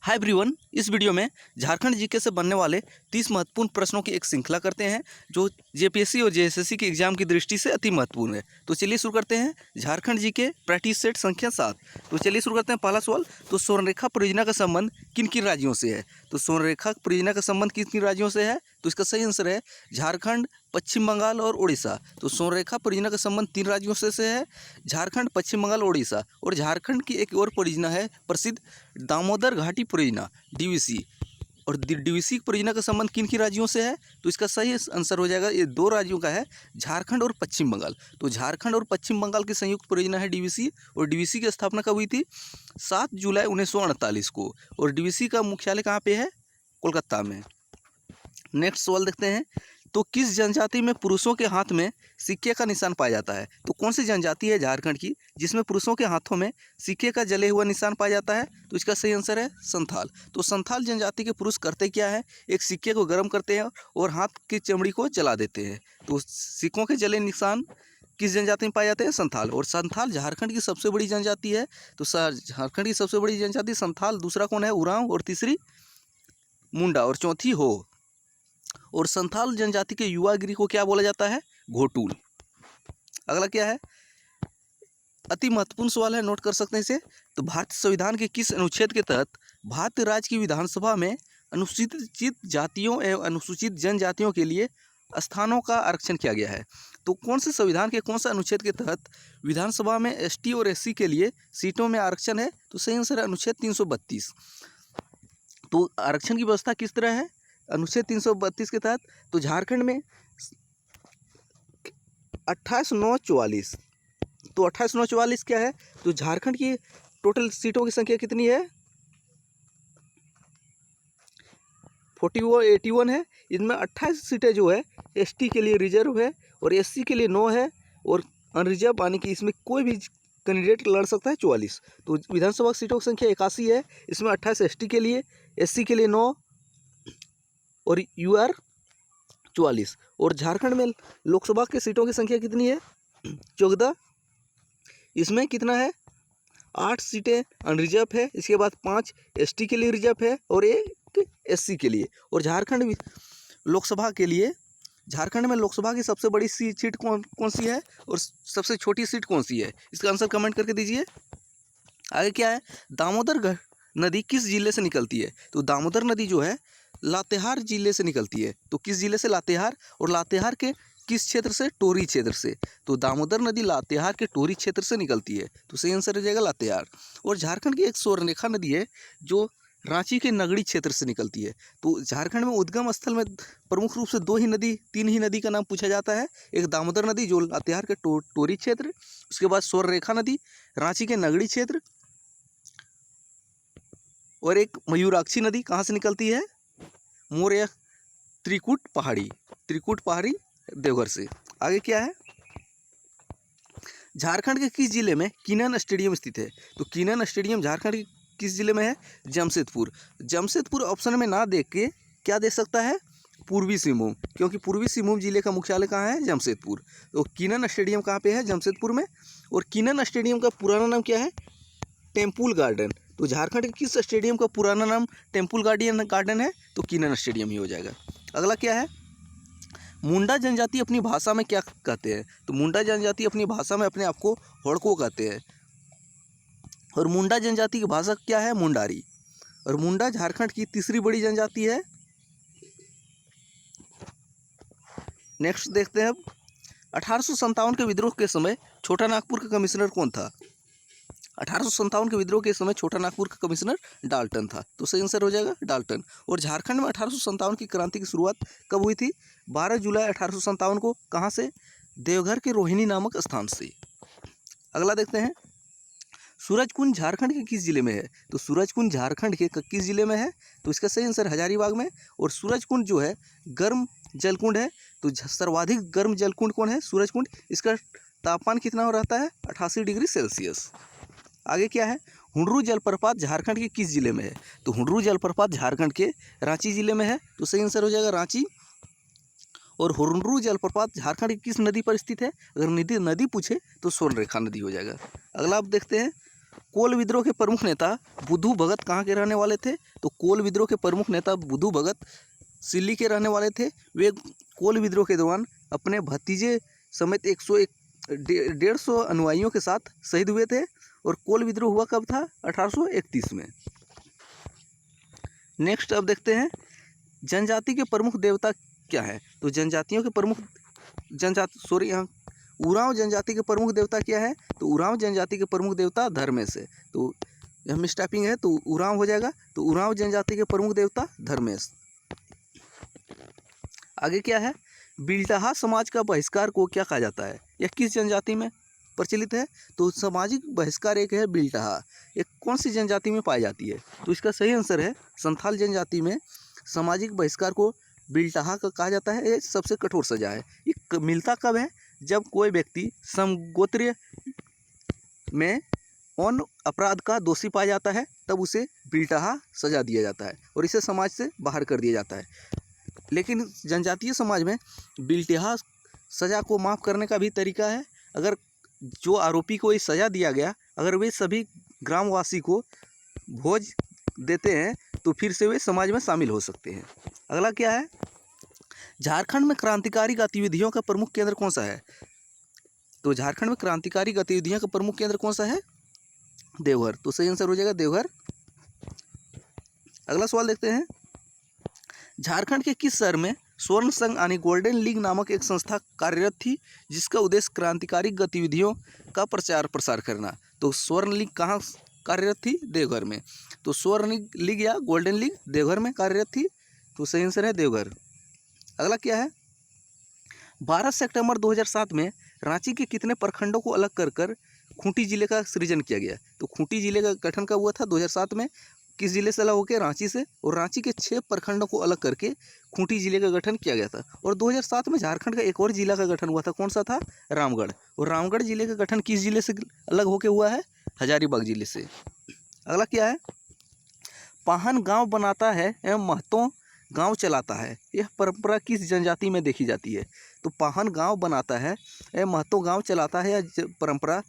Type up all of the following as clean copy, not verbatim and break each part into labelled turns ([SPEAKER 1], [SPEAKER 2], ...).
[SPEAKER 1] Hi everyone, इस video में Jharkhand GK से बनने वाले 30 महत्वपूर्ण प्रश्नों की एक श्रृंखला करते हैं जो जेपीएससी और जेएसएससी के एग्जाम की दृष्टि से अति महत्वपूर्ण है। तो चलिए शुरू करते हैं झारखंड जीके प्रैक्टिस सेट संख्या 7। तो चलिए शुरू करते हैं पहला सवाल। तो स्वर्णरेखा परियोजना का संबंध किन किन राज्यों से है? तो स्वर्णरेखा परियोजना का संबंध किन किन राज्यों से है? तो इसका सही आंसर है झारखंड, पश्चिम बंगाल और उड़ीसा। तो स्वर्णरेखा परियोजना का संबंध 3 राज्यों से है, झारखंड, पश्चिम बंगाल, उड़ीसा। और झारखंड की एक और परियोजना है प्रसिद्ध दामोदर घाटी परियोजना डीवीसी। और डीवीसी परियोजना का संबंध किन किन राज्यों से है? तो इसका सही आंसर हो जाएगा, ये 2 राज्यों का है, झारखंड और पश्चिम बंगाल। तो झारखंड और पश्चिम बंगाल की संयुक्त परियोजना है डीवीसी। और डीवीसी की स्थापना कब हुई थी? 7 जुलाई 1948 को। और डीवीसी का मुख्यालय कहाँ पे है? कोलकाता में। नेक्स्ट सवाल देखते हैं। तो किस जनजाति में पुरुषों के हाथ में सिक्के का निशान पाया जाता है? तो कौन सी जनजाति है झारखंड की जिसमें पुरुषों के हाथों में सिक्के का जले हुआ निशान पाया जाता है? तो इसका सही आंसर है संथाल। तो संथाल जनजाति के पुरुष करते क्या है? एक सिक्के को गर्म करते हैं और हाथ की चमड़ी को जला देते हैं। तो सिक्कों के जले निशान किस जनजाति में पाए जाते हैं? संथाल। और संथाल झारखंड की सबसे बड़ी जनजाति है। तो झारखंड की सबसे बड़ी जनजाति संथाल। दूसरा कौन है? उरांव। और तीसरी मुंडा। और चौथी हो। और संथाल जनजाति के युवा गिरी को क्या बोला जाता है? घोटूल। अगला क्या है? अति महत्वपूर्ण सवाल है, नोट कर सकते हैं इसे। तो भारतीय संविधान के किस अनुच्छेद के तहत भारतीय राज्य की विधानसभा में अनुसूचित जातियों एवं अनुसूचित जनजातियों के लिए स्थानों का आरक्षण किया गया है? तो कौन से संविधान के कौन सा अनुच्छेद के तहत विधानसभा में एसटी और एससी के लिए सीटों में आरक्षण है? तो सही आंसर है अनुच्छेद 332। तो आरक्षण की व्यवस्था किस तरह है अनुच्छेद 332 के तहत? तो झारखंड में 28,944। तो 28,944 क्या है? तो झारखंड की टोटल सीटों की संख्या कितनी है? 81 है। इनमें 28 सीटें जो है एसटी के लिए रिजर्व है और एससी के लिए 9 है और अनरिजर्व यानी कि इसमें कोई भी कैंडिडेट लड़ सकता है 44। तो विधानसभा सीटों की संख्या 81 है। इसमें 28 एसटी के लिए, एससी के लिए 9 और यूआर 44। और झारखंड में लोकसभा के सीटों की संख्या कितनी है? 14। इसमें कितना है? 8 सीटें अनरिजर्व है। इसके बाद 5 एसटी के लिए रिजर्व है और 1 एससी के लिए। और झारखंड लोकसभा के लिए, झारखंड में लोकसभा की सबसे बड़ी सीट कौन सी है और सबसे छोटी सीट कौन सी है? इसका आंसर कमेंट करके दीजिए। आगे क्या है? दामोदर नदी किस जिले से निकलती है? तो दामोदर नदी जो है लातेहार जिले से निकलती है। तो किस जिले से? लातेहार। और लातेहार के किस क्षेत्र से? टोरी क्षेत्र से। तो दामोदर नदी लातेहार के टोरी क्षेत्र से निकलती है। तो सही आंसर हो जाएगा लातेहार। और झारखंड की एक स्वर्णरेखा नदी है जो रांची के नगड़ी क्षेत्र से निकलती है। तो झारखंड में उद्गम स्थल में प्रमुख रूप से 3 ही नदी का नाम पूछा जाता है। एक दामोदर नदी जो लातेहार के टोरी क्षेत्र, उसके बाद स्वर्णरेखा नदी रांची के नगड़ी क्षेत्र, और एक मयूराक्षी नदी कहाँ से निकलती है? मोरिया त्रिकुट पहाड़ी देवघर से। आगे क्या है? झारखंड के किस जिले में किनन स्टेडियम स्थित है? तो किनन स्टेडियम झारखंड के किस जिले में है? जमशेदपुर। जमशेदपुर ऑप्शन में ना देख के क्या दे सकता है? पूर्वी सिंहभूम, क्योंकि पूर्वी सिंहभूम जिले का मुख्यालय कहाँ है? जमशेदपुर। तो किनन स्टेडियम कहाँ पे है? जमशेदपुर में। और किनन स्टेडियम का पुराना नाम क्या है? Temple garden. तो झारखंड के किस स्टेडियम का पुराना नाम टेम्पुल गार्डन है? तो किनन स्टेडियम ही हो जाएगा। अगला क्या है? मुंडा जनजाति अपनी भाषा में क्या कहते हैं? तो मुंडा जनजाति अपनी भाषा में अपने आप को हड़को कहते हैं। और मुंडा जनजाति की भाषा क्या है? मुंडारी। और मुंडा झारखंड की तीसरी बड़ी जनजाति है। नेक्स्ट देखते हैं अब। 1857 के विद्रोह के समय छोटा नागपुर का कमिश्नर कौन था? 1857 के विद्रोह के समय छोटा नागपुर का कमिश्नर डाल्टन था। तो सही आंसर हो जाएगा डाल्टन। और झारखंड में 1857 की क्रांति की शुरुआत कब हुई थी? 12 जुलाई 1857 को। कहाँ से? देवघर के रोहिणी नामक स्थान से। अगला देखते हैं। सूरजकुंड झारखंड के किस जिले में है? तो सूरजकुंड झारखंड के किस जिले में है? तो इसका सही आंसर हजारीबाग में। और सूरजकुंड जो है गर्म जलकुंड है। तो सर्वाधिक गर्म जलकुंड कौन है? सूरजकुंड। इसका तापमान कितना हो रहता है? 88 डिग्री सेल्सियस। आगे क्या है? हुंडरू जलप्रपात झारखंड के किस जिले में है? तो हुंडरू जलप्रपात झारखंड के रांची जिले में है। तो सही आंसर हो जाएगा रांची। और हुंडरू जलप्रपात झारखंड की किस नदी पर स्थित है? अगर नदी पूछे तो स्वर्णरेखा नदी हो जाएगा। अगला आप देखते हैं। कोल विद्रोह के प्रमुख नेता बुद्धू भगत कहाँ के रहने वाले थे? तो कोल विद्रोह के प्रमुख नेता बुद्धू भगत सिल्ली के रहने वाले थे। वे कोल विद्रोह के दौरान अपने भतीजे समेत 150 अनुयायियों के साथ शहीद हुए थे। और कोल विद्रोह हुआ कब था? 1831 में। नेक्स्ट अब देखते हैं जनजाति के प्रमुख देवता क्या है? तो जनजातियों के प्रमुख यहाँ उरांव जनजाति के प्रमुख देवता क्या है? तो उरांव जनजाति के प्रमुख देवता धर्मेश है। तो यह मिसटाइपिंग है, तो उरांव हो जाएगा। तो उरांव जनजाति के प्रमुख देवता धर्मेश। आगे क्या है? बिल्टाहा समाज का बहिष्कार को क्या कहा जाता है? यह किस जनजाति में प्रचलित है? तो सामाजिक बहिष्कार एक है बिल्टाहा। ये कौन सी जनजाति में पाई जाती है? तो इसका सही आंसर है संथाल जनजाति में सामाजिक बहिष्कार को बिल्टाहा का कहा जाता है। ये सबसे कठोर सजा है। ये मिलता कब है? जब कोई व्यक्ति समगोत्रीय में उन अपराध का दोषी पाया जाता है, तब उसे बिल्टाहा सजा दिया जाता है और इसे समाज से बाहर कर दिया जाता है। लेकिन जनजातीय समाज में बिल्टाहा सजा को माफ़ करने का भी तरीका है। अगर जो आरोपी को ये सज़ा दिया गया, अगर वे सभी ग्रामवासी को भोज देते हैं तो फिर से वे समाज में शामिल हो सकते हैं। अगला क्या है? झारखंड में क्रांतिकारी गतिविधियों का प्रमुख केंद्र कौन सा है? तो झारखंड में क्रांतिकारी गतिविधियों का प्रमुख केंद्र कौन सा है? देवघर। तो सही आंसर हो जाएगा देवघर। अगला सवाल देखते हैं झारखंड के किस शहर में स्वर्ण संघ यानी गोल्डन लीग नामक एक संस्था कार्यरत थी जिसका उद्देश्य क्रांतिकारी गतिविधियों का प्रचार प्रसार करना? तो स्वर्ण लीग कहाँ कार्यरत थी? देवघर में। तो स्वर्ण लीग या गोल्डन लीग देवघर में कार्यरत थी। तो सही आंसर है देवघर। अगला क्या है? 12 सितंबर 2007 में रांची के कितने प्रखंडों को अलग कर कर खूंटी जिले का सृजन किया गया? तो खूंटी जिले का गठन कब हुआ था? 2007 में। किस जिले से अलग होकर? रांची से। और रांची के 6 प्रखंडों को अलग करके खूंटी जिले का गठन किया गया था। और 2007 में झारखंड का एक और जिला का गठन हुआ था। कौन सा था? रामगढ़। और रामगढ़ जिले का गठन किस जिले से अलग होकर हुआ है? हजारीबाग जिले से। अगला क्या है? पाहन गांव बनाता है एवं महतो गांव चलाता है, यह परंपरा किस जनजाति में देखी जाती है? तो पाहन गांव बनाता है एवं महतो गांव चलाता है, यह परंपरा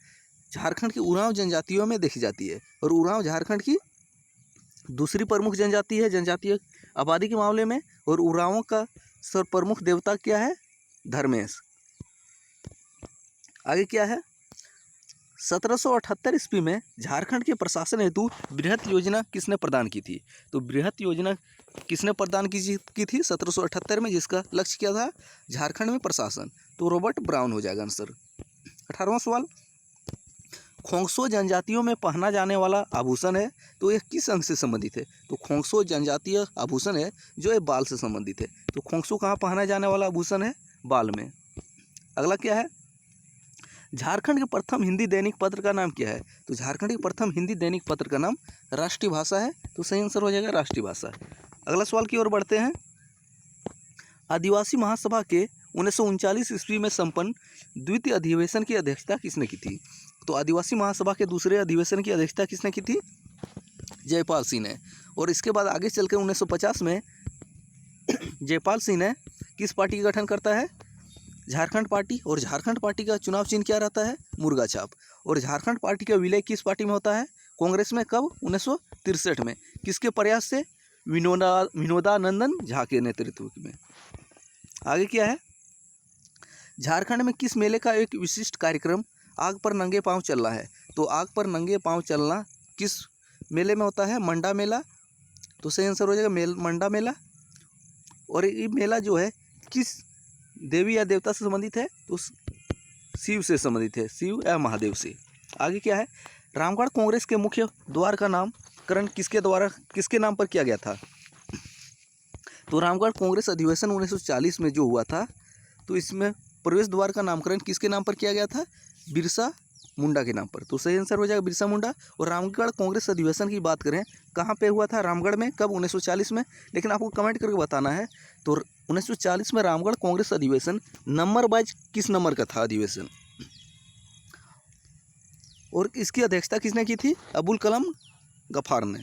[SPEAKER 1] झारखंड की उरांव जनजातियों में देखी जाती है। और उरांव झारखंड की दूसरी प्रमुख जनजाति है जनजातीय आबादी के मामले में। और उरांवों का सर्वप्रमुख देवता क्या है? धर्मेश। आगे क्या है? 1778 ईस्वी में झारखंड के प्रशासन हेतु बृहत योजना किसने प्रदान की थी? तो बृहत योजना किसने प्रदान की थी 1778 में, जिसका लक्ष्य क्या था? झारखंड में प्रशासन। तो रॉबर्ट ब्राउन हो जाएगा आंसर। 18वां सवाल, खोंगसो जनजातियों में पहना जाने वाला आभूषण है, तो यह किस अंग से संबंधित है? तो खोंगसो जनजातीय आभूषण है जो ये बाल से संबंधित है। तो खोंगसो कहाँ पहना जाने वाला आभूषण है? बाल में। अगला क्या है? झारखंड के प्रथम हिंदी दैनिक पत्र का नाम क्या है? तो झारखंड के प्रथम हिंदी दैनिक पत्र का नाम राष्ट्रीय भाषा है। तो सही आंसर हो जाएगा राष्ट्रीय भाषा। अगला सवाल की ओर बढ़ते हैं। आदिवासी महासभा के 1939 ईस्वी में संपन्न द्वितीय अधिवेशन की अध्यक्षता किसने की थी? तो आदिवासी महासभा के दूसरे अधिवेशन की अध्यक्षता किसने की थी? जयपाल सिंह ने। और इसके बाद आगे चलकर 1950 में जयपाल सिंह ने किस पार्टी का गठन करता है? झारखंड पार्टी। और झारखंड पार्टी का चुनाव चिन्ह क्या रहता है? मुर्गा छाप। और झारखंड पार्टी का विलय किस पार्टी में होता है? कांग्रेस में। कब? 1963 में। किसके प्रयास से? विनोदानंदन झा के नेतृत्व में। आगे क्या है? झारखंड में किस मेले का एक विशिष्ट कार्यक्रम आग पर नंगे पांव चलना है? तो आग पर नंगे पांव चलना किस मेले में होता है? मंडा मेला। तो सही आंसर हो जाएगा मंडा मेला। और ये मेला जो है किस देवी या देवता से संबंधित है? तो शिव से संबंधित है, शिव या महादेव से। आगे क्या है? रामगढ़ कांग्रेस के मुख्य द्वार का नामकरण किसके नाम पर किया गया था? तो रामगढ़ कांग्रेस अधिवेशन 1940 में जो हुआ था, तो इसमें प्रवेश द्वार का नामकरण किसके नाम पर किया गया था? बिरसा मुंडा के नाम पर। तो सही आंसर हो जाएगा बिरसा मुंडा। और रामगढ़ कांग्रेस अधिवेशन की बात करें, कहाँ पे हुआ था? रामगढ़ में। कब? 1940 में। लेकिन आपको कमेंट करके बताना है। तो 1940 में रामगढ़ कांग्रेस अधिवेशन नंबर वाइज किस नंबर का था अधिवेशन? और इसकी अध्यक्षता किसने की थी? अबुल कलाम गफ्फार ने।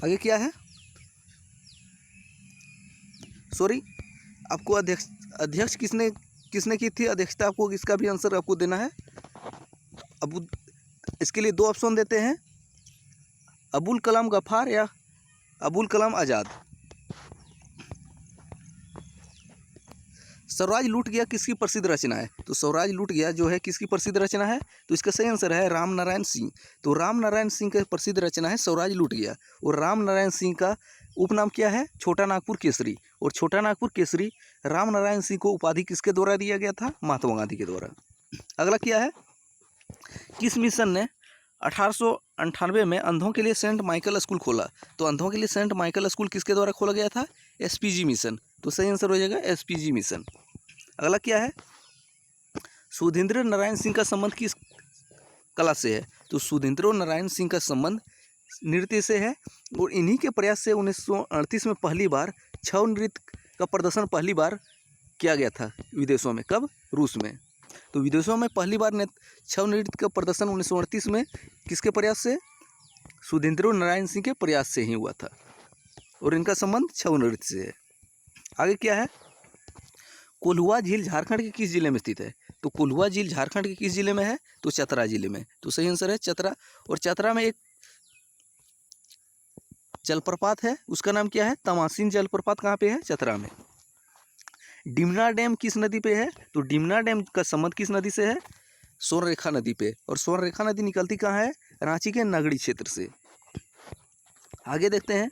[SPEAKER 1] आगे क्या है? आपको अध्यक्ष किसने किसने की थी अध्यक्षता, आपको इसका भी आंसर आपको देना है। अब इसके लिए दो ऑप्शन देते हैं, अबुल कलाम गफ्फार या अबुल कलाम आज़ाद। स्वराज लूट गया किसकी प्रसिद्ध रचना है? तो स्वराज लूट गया जो है किसकी प्रसिद्ध रचना है? तो इसका सही आंसर है राम नारायण सिंह। तो राम नारायण सिंह की प्रसिद्ध रचना है स्वराज लूट गया। और राम नारायण सिंह का उपनाम क्या है? छोटा नागपुर केसरी। और छोटा नागपुर केसरी राम नारायण सिंह को उपाधि किसके द्वारा दिया गया था? महात्मा गांधी के द्वारा। अगला क्या है, किस मिशन ने 1898 में अंधों के लिए सेंट माइकल स्कूल खोला? तो अंधों के लिए सेंट माइकल स्कूल किसके द्वारा खोला गया था? SPG mission. तो सही आंसर हो जाएगा एसपीजी मिशन। अगला क्या है, सुधींद्र नारायण सिंह का संबंध किस कला से है? तो सुधींद्र नारायण सिंह का संबंध नृत्य से है। और इन्हीं के प्रयास से 1938 में पहली बार छऊ नृत्य का प्रदर्शन पहली बार किया गया था विदेशों में। कब? रूस में। तो विदेशों में पहली बार छऊ नृत्य का प्रदर्शन 1938 में किसके प्रयास से? सुधींद्र नारायण सिंह के प्रयास से ही हुआ था। और इनका संबंध छऊ नृत्य से है। आगे क्या है, कोल्हुआ झील झारखंड के किस जिले में स्थित है? तो कोल्हुआ झील झारखंड के किस जिले में है? तो चतरा जिले में। तो सही आंसर है चतरा। और चतरा में एक जलप्रपात है, उसका नाम क्या है? तमासीन जलप्रपात। कहाँ पे है? चतरा में। डिमना डैम किस नदी पे है? तो डिमना डैम का संबंध किस नदी से है? स्वर्णरेखा नदी पे। और स्वर्णरेखा नदी निकलती कहाँ है? रांची के नगड़ी क्षेत्र से। आगे देखते हैं,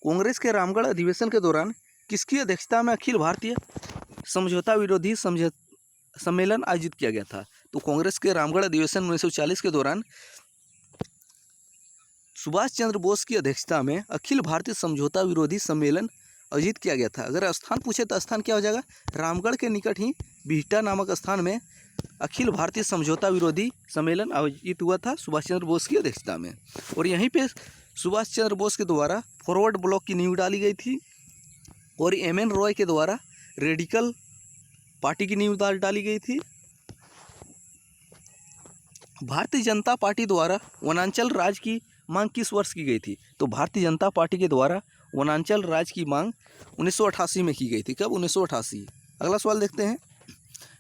[SPEAKER 1] कांग्रेस के रामगढ़ अधिवेशन के दौरान किसकी अध्यक्षता में अखिल भारतीय समझौता विरोधी सम्मेलन आयोजित किया गया था? तो कांग्रेस के रामगढ़ अधिवेशन 1940 के दौरान सुभाष चंद्र बोस की अध्यक्षता में अखिल भारतीय समझौता विरोधी सम्मेलन आयोजित किया गया था। अगर स्थान पूछे तो स्थान क्या हो जाएगा? रामगढ़ के निकट ही बिहटा नामक स्थान में अखिल भारतीय समझौता विरोधी सम्मेलन आयोजित हुआ था सुभाष चंद्र बोस की अध्यक्षता में। और यहीं पे सुभाष चंद्र बोस के द्वारा फॉरवर्ड ब्लॉक की नींव डाली गई थी। और एम.एन. रॉय के द्वारा रेडिकल पार्टी की नींव डाली गई थी। भारतीय जनता पार्टी द्वारा वनांचल राज की मांग किस वर्ष की गई थी? तो भारतीय जनता पार्टी के द्वारा वनांचल राज की मांग 1988 में की गई थी। कब? 1988। अगला सवाल देखते हैं,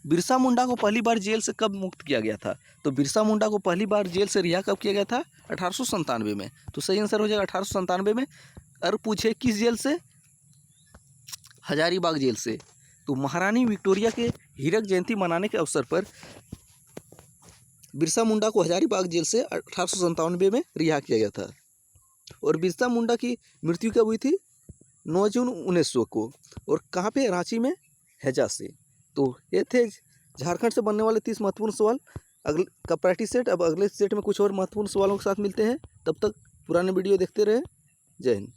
[SPEAKER 1] बिरसा मुंडा को पहली बार जेल से कब मुक्त किया गया था? तो बिरसा मुंडा को पहली बार जेल से रिहा कब किया गया था? 1897 में। तो सही आंसर हो जाएगा 1897 में। और पूछे किस जेल से? हजारीबाग जेल से। तो महारानी विक्टोरिया के हीरक जयंती मनाने के अवसर पर बिरसा मुंडा को हजारीबाग जेल से 1897 में रिहा किया गया था। और बिरसा मुंडा की मृत्यु कब हुई थी? 9 जून 1900 को। और कहाँ पे? रांची में हैजा से। तो ये थे झारखंड से बनने वाले 30 महत्वपूर्ण सवाल अगले का प्रैक्टिस सेट। अब अगले सेट में कुछ और महत्वपूर्ण सवालों के साथ मिलते हैं। तब तक पुराने वीडियो देखते रहे। जय हिंद।